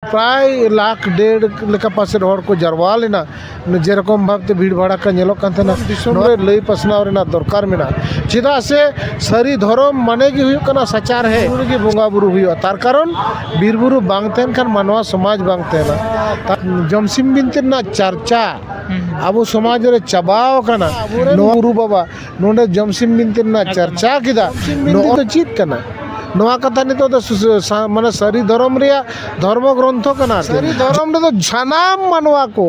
प्राय लाख डेढ़ लेका पासे हर को जरवा लेना जेरकम भावते भीड़ भाड़ा का नेलोक कान थाना लई पसनाव रेना दरकार मेना चेदा से सारी धर्म माने की हुई कना सचार है की बोंगा बुरु हुई तार कारण बीर बुरु बांग तहन खान मानवा समाज बांग तहना जमसिम बिनते ना चर्चा अब समाज रे चबाव कना नो गुरु बाबा नोंडे जमसिम बिनते ना चर्चा किदा नो तो चीत कना नवा कथा नितो माने सारी धर्म रे धर्म ग्रंथ कना सारी धर्म रे तो झानाम मानवा को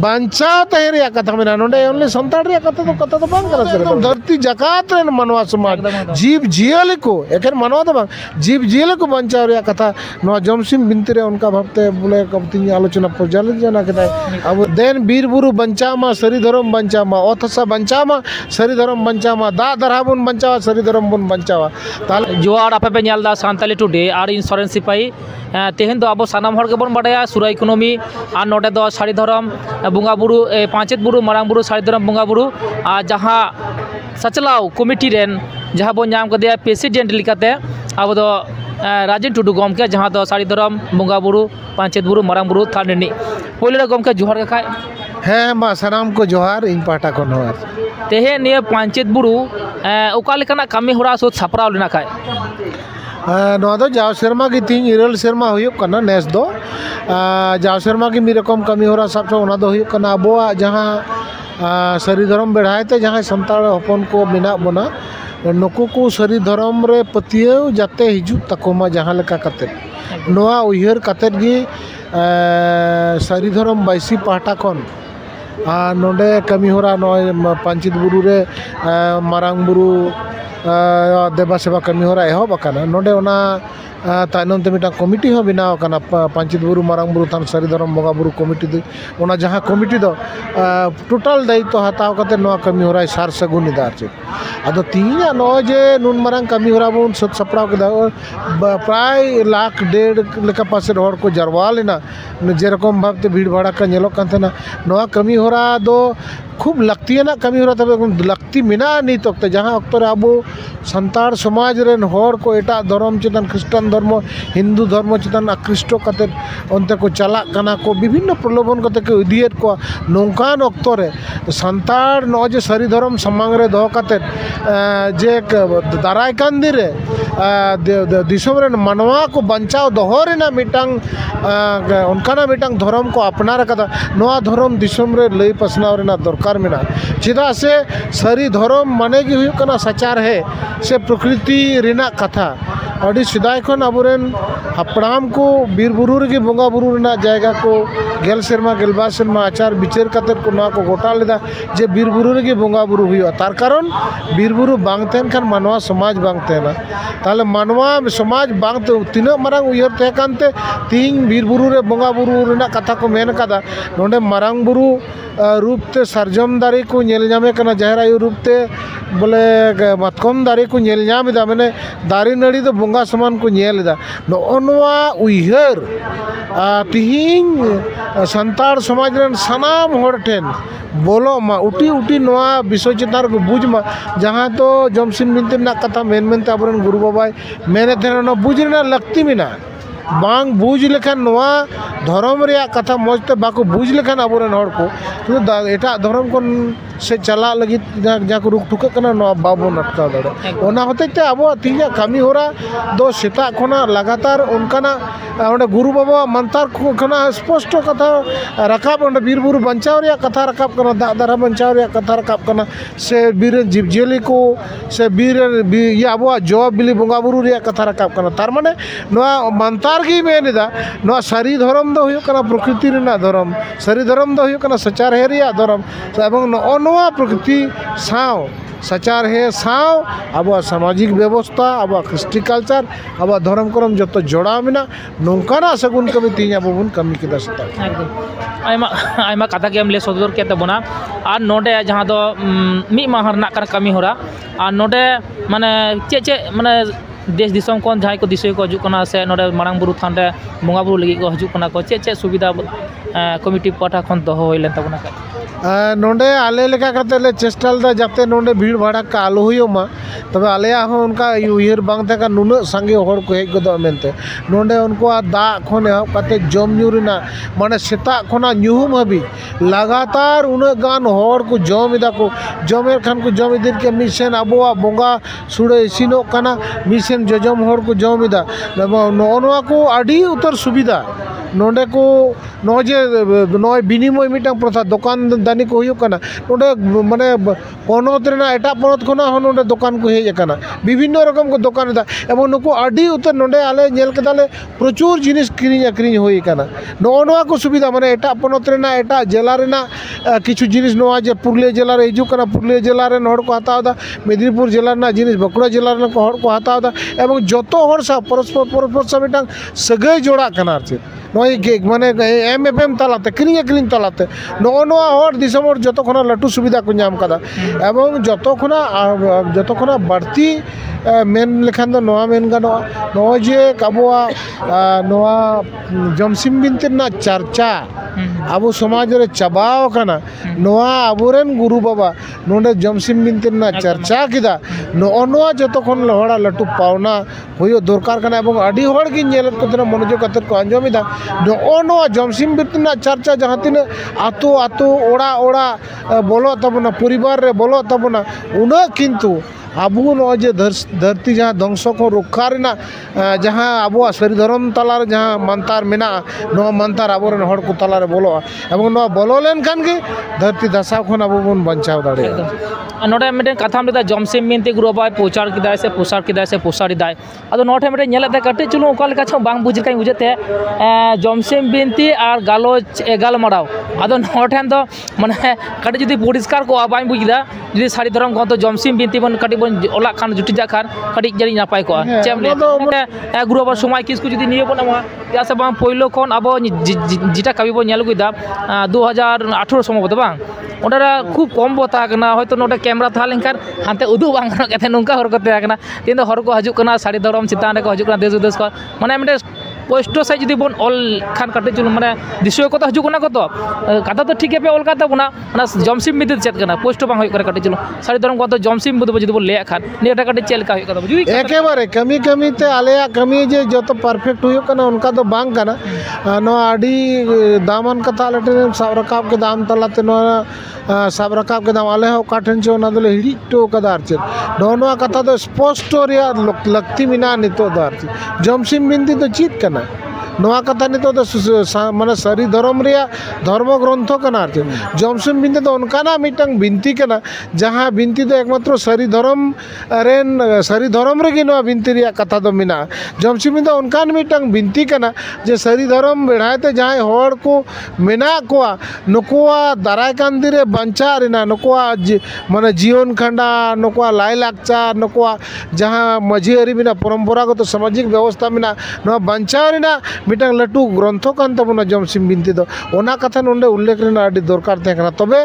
बांचाव तहे रे कथा मेना नोंडे ओनली संताड़ रे कथा तो बांग करा धरती जकात रे मानवा समाज जीव जियल को एखन मानवा तो बांग जीव जियल को बांचाव रे कथा नवा जमसिम बिनती रे उनका भावते बोले कबती आलोचना प्रज्वलित जना केदा अब देन बीर बुरु बंचामा सारी धर्म बंचामा ओथसा बंचामा सारी धर्म बंचामा दा दरहाबुन बंचावा सारी धर्म बुन बंचावा ताल जोआर आपे पे नेलदा सान्ताली टुडे और इंश्योरेंस सिपाही तेहन दो अब सानाम हर गेबन बाडया सुरा इकोनॉमी और नोडे दो सारी धर्म बुंगा बुरु पांचेत बुरु मारांग बुरु सारी धर्म बुंगा बुरु और जहाँ सचलाव कमिटी रेन जहाँ बो नाम कदे प्रेसिडेंट लिकाते अब दो राजेन टुडू गमके जहाँ दो सारी धर्म बुंगा बुरु पांचेत बुरु मारांग बुरु थारनी पहले गमके जोहार का है मा सनाम को जोहार इन पाटा को नोर तेहे निये पांचेत बुरु ओका लेकाना कमी होरा सो छापराव लेना खाय जाव शर्मा की तीन इरल शर्मा होना नेस दो जाव शर्मा की रकम कमी होरा सब अब जहाँ सारी धर्म बेढ़ाते जहाँ सानताड़ हपन को मेना बना नुकु को सारी धर्म रे पतियो जाते हिजू तकोमा जहाँ लेका कते नोआ उयहर कते गी सारी धर्म बाईसी पाहटा खन नोडे कमी होरा नय पांचित बुरु रे मारांग बुरु देवा सेवा कमी होरा एहब आकाना नोडे ओना तायनम ते मिटा कमिटी हो बनाव आकाना पांचित बुरु मारांग बुरु थान सारी धर्म बंगा बुरु कमिटी दो ओना जहाँ कमिटी दो टोटल दायित्व हताव कते नोआ कमी होरा सार सगुन दार चे अदो तीना नय जे नुन मारांग कमी होरा बुन सत सपड़ाव केदा प्राय लाख डेढ़ लेका पासे हर को जरवा लेना जेरकम भावते भीड़ भाड़ा का नेलोक कान थाना नोआ कमी होरा दो खूब लक्तियाना कमी होरा तब लक्ति मेना नित वक्त जहाँ वक्त अब सानताड़ समाज रेन हर को एटा धर्म चितान ख्रिस्टान धर्म हिंदू धर्म चितान आकृष्ट कते अंते को चला कना को विभिन्न प्रलोभन कते को इदियत को नौकान वक्त रे सानताड़ न जे सारी धर्म समांग रे दो कते जे दाराय कान दिन रे दिसम रेन मानवा को बंचाव दोहो रेना मिटांग उनकाना मिटांग धर्म को अपनार कदा नोआ धर्म दिसम रे लई पसनाव रेना दरकार मेना चेदा से सारी धर्म माने की हुई कना सचार है से प्रकृति रेना कथा अड़ी सिदाय खन अबुरेन हपड़ाम को बीर बुरु रे बोंगा बुरु रेना जायगा को गेल शर्मा गेलबा शर्मा आचार विचार कते को नोआ को गोटा लेदा जे बीर बुरु रे बोंगा बुरु हुई तार कारण बीर बुरु बांग तहन खान मानवा समाज बांग तहना ताले मानवा समाज बांग तीना मारांग उयहर तहे कानते तीन बीर बुरु रे बोंगा बुरु रेना कथा को मेन कदा नोंडे मारांग बुरु रूपते सरजम दारे को नेल नामे कना जाहिर आयु रूपते बोले मतकम दारे को नेल नामेदा माने दारे नड़ी तो बोंगा समान को नेलदा नोआ उयहर तिहिं सानताड़ समाज रेन सनाम हर ठेन बोलो मा उटी उटी नोआ विषय चितार को बुझ मा जहाँ तो जमसिम बिनती ना कथा मेन मेनते आबरेन गुरु बाबाई मेने थे बुझ रेना लक्ति मेना बांग बुझ लेखान नोआ धर्म रे कथा मजते बाको बुझ लेखान आबोरेन हर को किंतु एटा धर्म को से चला लगी जहाँ को रुक ठुका कना नोआ बाबो नटका दड़े ओना होते आबो तीना कमी होरा दो सेता खना लगातार उनकाना ओंडे गुरु बाबा मंतार खना स्पष्ट कथा रकाब ओंडे बीर बुरु बंचाव रे कथा रकाब कना दा दरा बंचाव रे कथा रकाब कना से बीर जीवजियली को से बीर ये आबो जवाब बिली बोंगा बुरु रे कथा रकाब कना तार माने नोआ मंतार की मेनेदा नोआ सारी धर्म दो हुयो कना प्रकृति रेना धर्म सारी धर्म दो हुयो कना सचार है रे धर्म एवं नोआ प्रकृति साव सचार है साव अब सामाजिक व्यवस्था अब क्रिस्टी कल्चर अब धर्म करम जो जोड़ा मेना नौकाना सगुन कमी तीन अब बन कमी के सता आयमा कथा के ले सदर के तबना और नोडे जहाँ दो मी माह रना कमी होरा और नोडे माने चे माने देश दिसम को जहाँ को दिशा को हजना से नोडे मारांग बुरु थान बोंगा बुरु लगी को हजना को चे सुविधा कमिटी पाठा खन दो होइलेन तबना नोंडे आले लेका करते ले चेष्टा लेदा जाते नोंडे भीड़ भाड़ा का आलो हुयोमा तबे आलेया हो उनका उयहर बांग तका नुना संगे हर को हेज गदो मेनते नोंडे उनको दा खन एहब काते जम न्यू रेना माने सेता खना ᱧᱩᱦᱩᱢ हाबी लगातार उना गान हर को जम इदा को जमेर खान को जम इदिर के मिशन अबोआ बोंगा सुड़े इसिनो काना मिशन जजम हर को जम इदा नोनवा को आडी उतर सुविधा नोंडे को नोजे नोय बिनिमय मिटang प्रथा दुकान दानी को हुयो काना नोंडे माने पनत रेना एटा पनत खना हो नोंडे दुकान को हेज काना विभिन्न रकम को दुकान दा एवं नुको आडी उतर नोंडे आले नेल केदाले प्रचुर जिनिस किरिኝ अक्रिኝ होई काना नोनवा को सुविधा माने एटा पनत रेना एटा जिला रेना किछु जिनिस नोआ जे पुरलिया जिला रे हिजु काना पुरलिया जिला रे हर को हताव दा मेदिनीपुर जिला ना जिनिस बांकुड़ा जिला रे हर को हताव दा एवं जतो हर सा परस्पर सा मिटang सगै जोड़ा काना आरचे नोय माने एमएफएम तालाते किरिኝ अक्रिኝ तालाते नोआ हर दिसम हर जतो खना लाटू सुविधा को नाम कादा एवं जतो खना बाड़ती मेन लेखान दो नोआ मेन गानो नोय जे आबोआ नोआ जमसिम बिनती ना चर्चा आबो समाज रे चाबाव काना नोआ आबोरेन गुरु बाबा नोंडे जमसिम बिनती ना चर्चा किदा नोआ जतो खन लहड़ा लाटू पावना होयो दरकार काना एवं आडी हर गी नेलत को मनोयोग कतर को अंजमिदा नोआ जमसिम बिनती ना चर्चा जहां तिना आतो आतो ओड़ा ओड़ा बोलो तबना परिवार रे बोलो तबना उना किंतु आबू नोजे धरती जहाँ ध्वंस को रक्षा रेना जहाँ आबो सारी धर्म तलार जहाँ मंतार मेना नो मंतार आबोरेन हर को तलार बोलो एवं नो बोलो लेन खान के धरती दशा खन आबो बन बचाव दाड़े नोडे मिटे कथा में जमसिम बिनती गुरु बाबा प्रचार किदा से पोसार इदा अदो नोटे मिटे नेलते कटे चुलू ओका लेका छ बांग बुझ काई बुझते जमसिम बिनती और गालोच गालमाराव अदो नोठेन दो माने कटे जुदी परिष्कार को बाई बुझदा जुदी सारी धर्म को तो जमसिम बिनती बन कटी बन ओला खान जुटिजा खान कटी जरी नापाय को चेम ले गुरु बाबा समय किसको जुदी निये बन मा या से बांग पहिलो खन अब जिटा कवि बन नेल गुदा 2018 समय बा ओडरा खूब कम बता कना होय तो नोडे कैमरा था लेनखान हानते उदु बांग कते नुंका हर को तेकना तीन दो हर को हजु कना साड़ी धर्म चितान को हजु कना देश विदेश को माने मिटे पोस्टो से जुदी बन ऑल खान कटे चुल माने दिसय को तो हजु कना को तो कथा तो ठीक है पे ऑल का तबना ना जमसिम बिनती चेत कना पोस्ट बांग होय करे कटे चुल साड़ी धर्म को तो जमसिम बुद जुदी बन ले खान नेटा कटे चेल का होय का बुझी एके बारे कमी कमी ते आलेया कमी जे जतो परफेक्ट हुयो कना उनका तो बांग कना नो आडी दामन कथा लटे सब रकाब के दाम तलाते नो सब रकाब के दाम आले हो काठन चो ना दले हिड़ी तो कदार चे दोनों कथा तो स्पष्ट रिया लगती मिना नितो दार जमसिम बिनती तो चीत कना नवा कथा नितो तो माने सारी धर्म रिया धर्म ग्रंथ कना जमसिम बिनती तो उनकाना मिटंग बिनती कना जहां बिनती तो एकमात्र सारी धर्म रेगी नवा बिनती रिया कथा तो मिना जमसिम बिनती उनकान मिटंग बिनती कना जे सारी धर्म बेढ़ाते जहां हर को मेना कोआ नुकुआ दाराय कान दिरे बंचा रेना नुकुआ माने जीवन खंडा नुकुआ लाई लाकचार नुकुआ जहां मझी अरी बिना परंपरागत सामाजिक व्यवस्था मिना नवा बंचा रेना मिटang लाटू ग्रंथ कान तबना जमसिम बिनती दो ओना कथा नोंडे उल्लेख रेना आडी दरकार तेकना तबे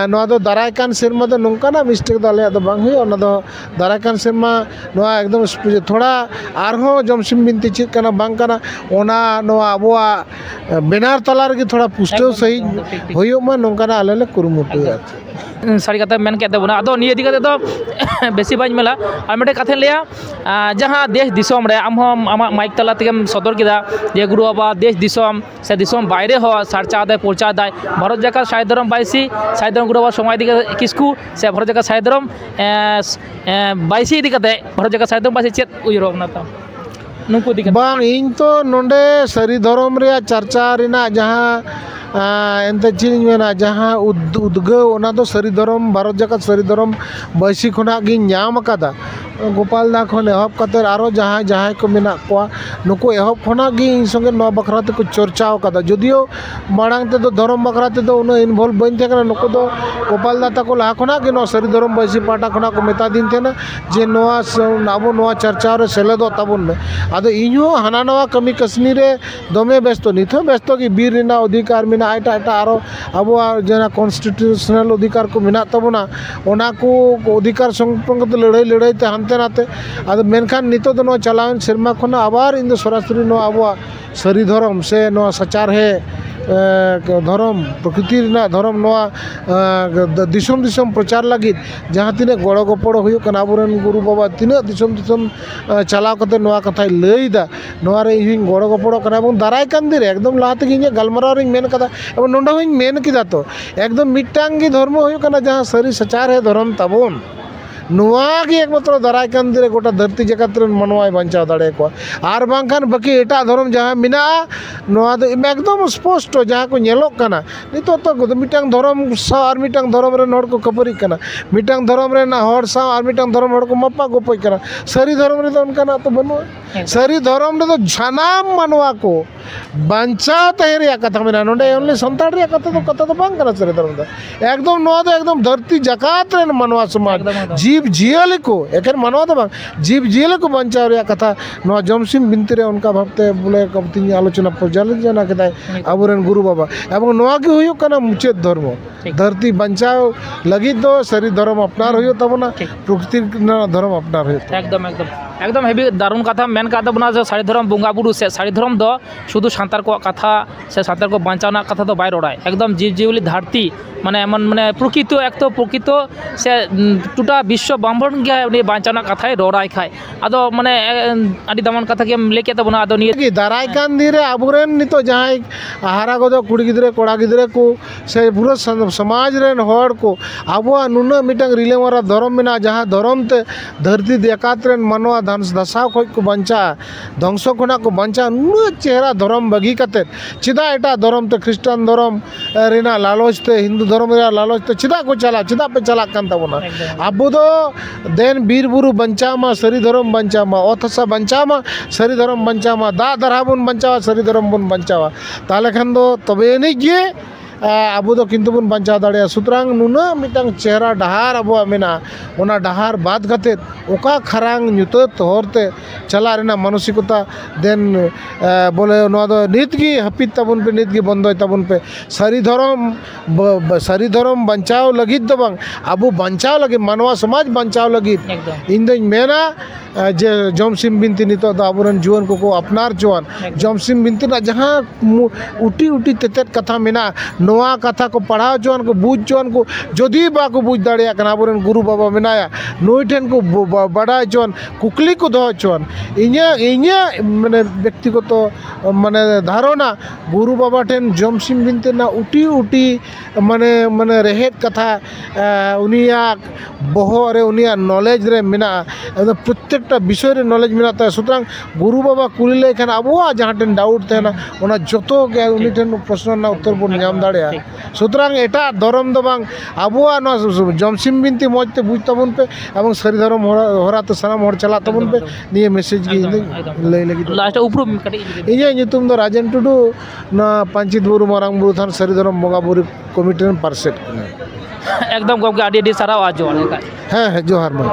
नोआ दो दाराय कान सेरमा दो नोंकाना मिस्टेक दो आले दो बांग हुई ओना दो दाराय कान सेरमा नोआ एकदम थोड़ा आरहो जमसिम बिनती चेक काना बांग काना ओना नोआ अबोआ बेनार तला रे थोड़ा पुष्टो सही होयो मा नोंकाना आले ले कुरुमुटु सारी कथा मेन के देबना अदो निये दिगते तो बेसी बाज मेला और मेटे कथा लिया जहां देश दिसोम रे आम आमा माइक तला तेम सदर किदा जे गुरु बाबा देश दिसोम से दिसोम बाहरे हो सरचा दे पोचा दाय भारत जाका साई धर्म बाईसी साई धर्म गुरु बाबा समय दिगे किसकु से भारत जाका साई धर्म बाईसी दिगते भारत जाका साई धर्म बाईसी चेत उयरोबना ता नुको दिगते बांग इन तो नोंडे सारी धर्म रे चर्चा रेना जहां एंते चीज मेना जहां उद्गव तो सारी धर्म भारत जाका सारी धर्म बैसी खना गी नाम कदा गोपाल दा खन एहब कतर आरो जहां जहां को मेना को नुको एहब खना गी संगे न बखरा ते को चर्चाव कदा जदियो मांग ते तो धर्म बखरा ते तो उन इन्वॉल्व बन थे नुको दो गोपाल दा को ला खना गी न सारी धर्म बैसी पाटा खना को मेता दिन थे ना जे नोआ आबो नोआ चर्चा रे सेलेदो ताबुन में आदो इñो हाना नवा कमी कसनी रे दमे व्यस्त निथो व्यस्त की बीर रिना अधिकार मिना आइटा आइटा आरो आबो जना कॉन्स्टिट्यूशनल अधिकार को मिना तबना ओना को अधिकार संपंग लड़ाई ते हानते नाते आदो मेनखान नितो दो नो चलावन शर्मा खना आबार इन दो सरासरी नो आबो सारी धर्म से नो सचार है धर्म प्रकृति रेना धर्म नवा दिसम दिसम प्रचार लगित जहाँ तीन गड़ो गपड़ होना आबोरेन गुरु बाबा तीना दिसम दिसम चलाव कते नवा कथाय लैदा नवारे इन गड़ो गपड़ कना एवं दाराय कान दिन एकदम लाते गे गलमाराव रिं मेन कदा एवं नोंडे होइं मेन किदा तो एकदम मिट्टांग गे धर्म होना जहाँ सारी सचार है धर्म तबोन नुआगी एकमात्र दाराय कान दिन गोटा धरती जगत रेन मनवाय बांचाव दाड़े को आर बांखान बाकी एटा धर्म जहाँ मिना नुआ दो एकदम स्पष्ट जहाँ को नेलोक कना नितो तो मिटांग धर्म सा आर मिटांग धर्म रेन हड़ को खबरी कना मिटांग धर्म रेन हड़ सा आर मिटांग धर्म हड़ को मप्पा गोपय कना सारी धर्म रे तो उनका तो बनो सारी धर्म रे तो जनाम मनवा को बांचाव तहे रे कथा मेना नोंडे ओनली संताड़ रे कथा तो बांग कना सारी धर्म दा एकदम नुआ दो एकदम धरती जगत रेन मनवा समाज जीव जियाले को एकर मनवा तो बांग जीव जियाले को बांचाव रे कथा नुआ जमसिम बिनती रे उनका भाबते बोले कबती आलोचना पर्यालोचना केदाय आबोरेन गुरु बाबा एवं नुआ के हुयो कना मुचेद धर्म धरती बांचाव लगित दो सारी धर्म अपनार हुयो तबना प्रकृति धर्म अपनार हुयो एकदम एकदम एकदम हेबी दारुण कथा मेन का बना सारी धर्म बंगा बुरु से सारी धर्म दो शुद्ध सानतार को कथा से सानतार को बांचावना कथा तो बाय रोड़ाय एकदम जीव जीवली धरती माने एमन माने प्रकृत एक तो प्रकृत से टूटा विश्व ब्रह्मांड गया उनी बांचावना कथाय रोड़ाय खाय आदो माने आदि दमन कथा के लेके तबना आदो निये दाराय कान दिरे आबोरेन नितो जहां हारा गदो कुड़ी गिदरे कोड़ा गिदरे को से पूरा समाज रेन हड़ को आबो नुना मिटांग रिले मारा धर्म मेना जहां धर्म ते धरती देकात रेन मनवा दशा खोज को बंचा ध्वंस खोना को बंचा नुना चेहरा धर्म बगी कते चिदा एटा धर्म ते ख्रिस्टान धर्म रेना लालच ते हिंदू धर्म रे लालच ते चिदा को चला चिदा पे चला कान तबना आबो दो देन बीर बुरु बंचा मा सरी धर्म बंचा मा अथसा बंचा मा सरी धर्म बंचा मा दा दरहा बन बंचावा सरी धर्म बन बंचावा ताले खान दो तबे नहीं गे आबो दो किंतु बन बंचा दाड़े सुतरांग नुना मिटांग चेहरा डहार आबो मेना ओना डहार बात कते ओका खरांग न्युतत होरते चला रेना मानसिकता देन बोले नवा दो नित गी हपित तबन पे नित गी बंदोय तबन पे सारी धर्म बंचाव लगित दो बांग आबो बंचाव लगे मानवा समाज बंचाव लगित इन दो मेना जे जमसिम बिनती नितो दा आबोरन जुवन को अपनार जुवन जमसिम बिनती ना जहाँ उटी उटी तेतेत कथा मेना नवा कथा को पढ़ाओ जुवन को बुझ जुवन को जदि बाको बुझ दाड़िया कना आबोरन गुरु बाबा मेनाया नोई ठेन को बड़ाय जुवन कुकली को दो जुवन इन्या माने व्यक्तिगत माने धारणा गुरु बाबा ठेन जमसिम बिनती ना उटी उटी माने माने रेहेद कथा उनिया बहो रे उनिया नॉलेज रे मेना प्रत्येक विषय रे नॉलेज मेना सुतरां गुरु बाबा कुली लेखान आबोआ जहाँ ठेन डाउट तेना ओना जतो के उनी ठेन प्रश्न ना उत्तर बन नाम दाड़िया सुतरां एटा धर्म दो बांग आबोआ ना जमसिम बिनती मजते बुझ तबन पे एवं सारी धर्म होरा तो सानाम हर चला तबन पे निये मेसेज गी लई लगी लास्ट उपरू कटी इnye nyutum do राजन टुडू ना पंचित बुरु मारांग बुरु थान सारी धर्म बंगा बुरु कमिटी पार्सेट एकदम गमके आडी आडी सारा आवाज जोड़े हाँ जोहार मा।